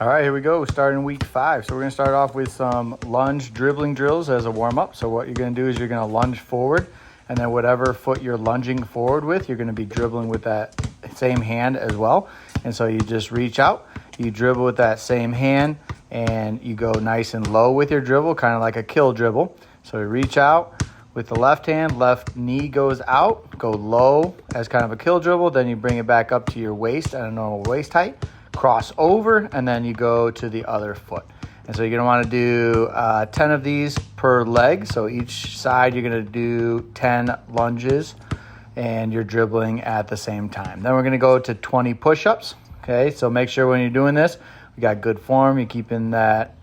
All right, here we go. Starting week 5. So we're going to start off with some lunge dribbling drills as a warm-up. So what you're going to do is you're going to lunge forward, and then whatever foot you're lunging forward with, you're going to be dribbling with that same hand as well. And so you just reach out, you dribble with that same hand, and you go nice and low with your dribble, kind of like a kill dribble. So you reach out with the left hand, left knee goes out, go low as kind of a kill dribble, then you bring it back up to your waist at a normal waist height. Cross over, and then you go to the other foot. And so you're going to want to do 10 of these per leg. So each side you're going to do 10 lunges, and you're dribbling at the same time. Then we're going to go to 20 push-ups. Okay, so make sure when you're doing this, you got good form. You're keeping that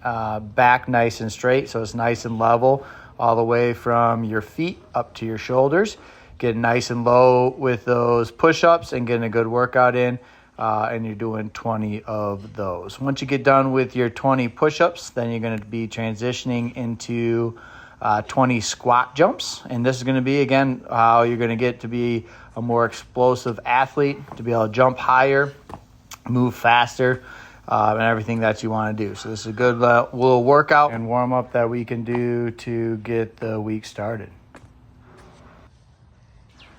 back nice and straight, so it's nice and level all the way from your feet up to your shoulders. Get nice and low with those push-ups and getting a good workout in. And you're doing 20 of those. Once you get done with your 20 push-ups, then you're going to be transitioning into 20 squat jumps. And this is going to be, again, how you're going to get to be a more explosive athlete, to be able to jump higher, move faster, and everything that you want to do. So this is a good little workout and warm-up that we can do to get the week started.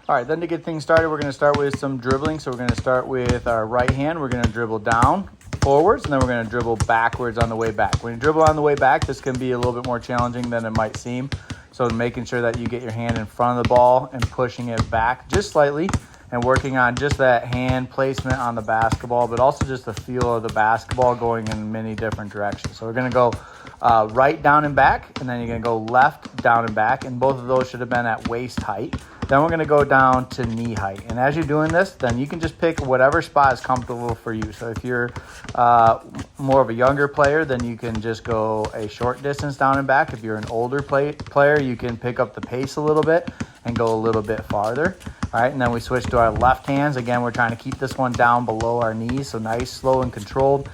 All right, then to get things started, we're going to start with some dribbling. So we're going to start with our right hand. We're going to dribble down, forwards, and then we're going to dribble backwards on the way back. When you dribble on the way back, this can be a little bit more challenging than it might seem. So making sure that you get your hand in front of the ball and pushing it back just slightly and working on just that hand placement on the basketball, but also just the feel of the basketball going in many different directions. So we're going to go right down and back, and then you're going to go left down and back, and both of those should have been at waist height. Then we're going to go down to knee height. And as you're doing this, then you can just pick whatever spot is comfortable for you. So if you're more of a younger player, then you can just go a short distance down and back. If you're an older player, you can pick up the pace a little bit and go a little bit farther. All right, and then we switch to our left hands. Again, we're trying to keep this one down below our knees, so nice, slow, and controlled.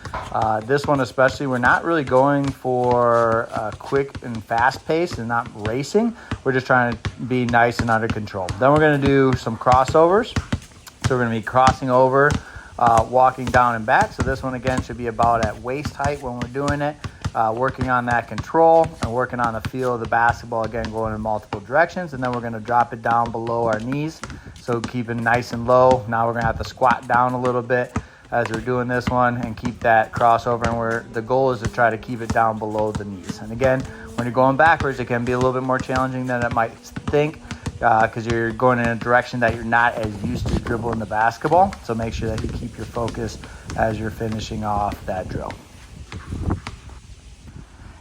This one especially, we're not really going for a quick and fast pace and not racing. We're just trying to be nice and under control. Then we're going to do some crossovers. So we're going to be crossing over, walking down and back. So this one, again, should be about at waist height when we're doing it. Working on that control and working on the feel of the basketball, again, going in multiple directions. And then we're going to drop it down below our knees. So keep it nice and low. Now we're going to have to squat down a little bit as we're doing this one and keep that crossover. And the goal is to try to keep it down below the knees. And again, when you're going backwards, it can be a little bit more challenging than it might think because you're going in a direction that you're not as used to dribbling the basketball. So make sure that you keep your focus as you're finishing off that drill.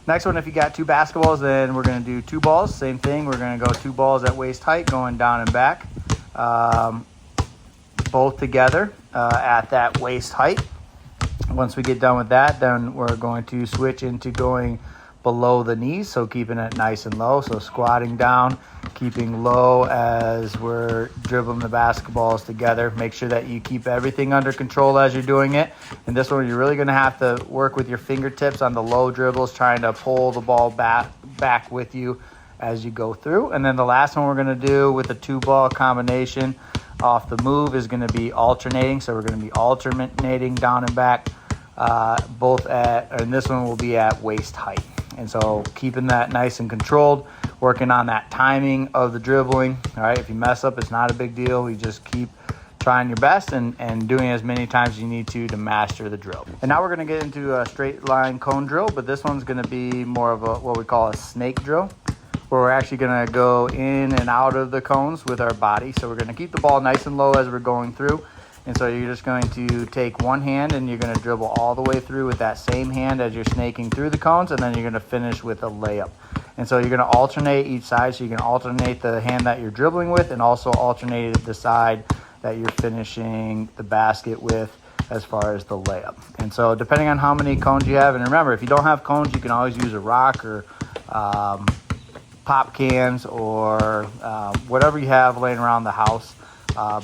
Next one, if you got 2 basketballs, then we're going to do 2 balls. Same thing. We're going to go 2 balls at waist height, going down and back, both together at that waist height. Once we get done with that, then we're going to switch into going below the knees, so keeping it nice and low. So squatting down, keeping low as we're dribbling the basketballs together. Make sure that you keep everything under control as you're doing it. And this one, you're really going to have to work with your fingertips on the low dribbles, trying to pull the ball back with you as you go through. And then the last one we're going to do with the 2-ball combination off the move is going to be alternating. So we're going to be alternating down and back, and this one will be at waist height. And so keeping that nice and controlled, working on that timing of the dribbling. All right, if you mess up, it's not a big deal. You just keep trying your best and doing it as many times as you need to master the drill. And now we're going to get into a straight line cone drill, but this one's going to be more of what we call a snake drill, where we're actually going to go in and out of the cones with our body. So we're going to keep the ball nice and low as we're going through. And so you're just going to take one hand and you're going to dribble all the way through with that same hand as you're snaking through the cones, and then you're going to finish with a layup. And so you're going to alternate each side. So you can alternate the hand that you're dribbling with and also alternate the side that you're finishing the basket with as far as the layup. And so depending on how many cones you have, and remember, if you don't have cones, you can always use a rock or pop cans or whatever you have laying around the house.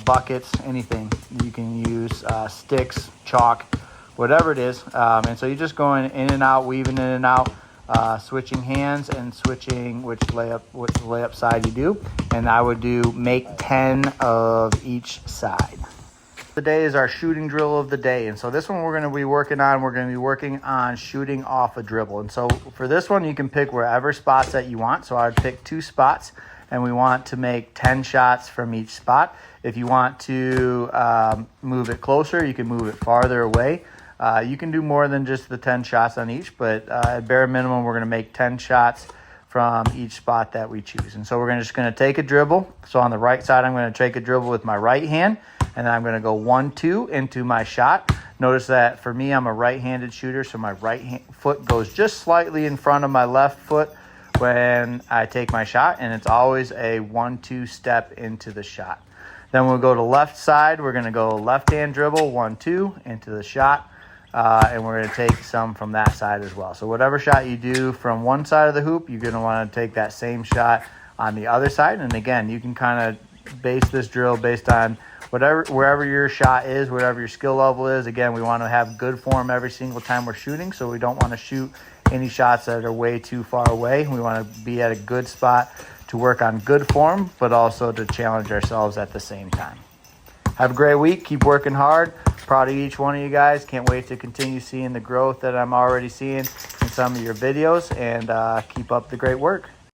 Buckets, anything. You can use sticks, chalk, whatever it is. And so you're just going in and out, weaving in and out, switching hands and switching which layup side you do. And I would make 10 of each side. The day is our shooting drill of the day. And so this one we're going to be working on shooting off a dribble. And so for this one, you can pick wherever spots that you want. So I would pick 2 spots, and we want to make 10 shots from each spot. If you want to move it closer, you can move it farther away. You can do more than just the 10 shots on each, but at bare minimum, we're going to make 10 shots from each spot that we choose. And so we're just going to take a dribble. So on the right side, I'm going to take a dribble with my right hand, and then I'm going to go 1-2 into my shot. Notice that for me, I'm a right-handed shooter, so my foot goes just slightly in front of my left foot when I take my shot, and it's always a 1-2 step into the shot. Then we'll go to left side. We're going to go left-hand dribble, 1-2 into the shot, and we're going to take some from that side as well. So whatever shot you do from one side of the hoop, you're going to want to take that same shot on the other side. And again, you can kind of base this drill based on wherever your shot is, whatever your skill level is. Again, we want to have good form every single time we're shooting, so we don't want to shoot any shots that are way too far away. We want to be at a good spot to work on good form, but also to challenge ourselves at the same time. Have a great week. Keep working hard. Proud of each one of you guys. Can't wait to continue seeing the growth that I'm already seeing in some of your videos, and keep up the great work.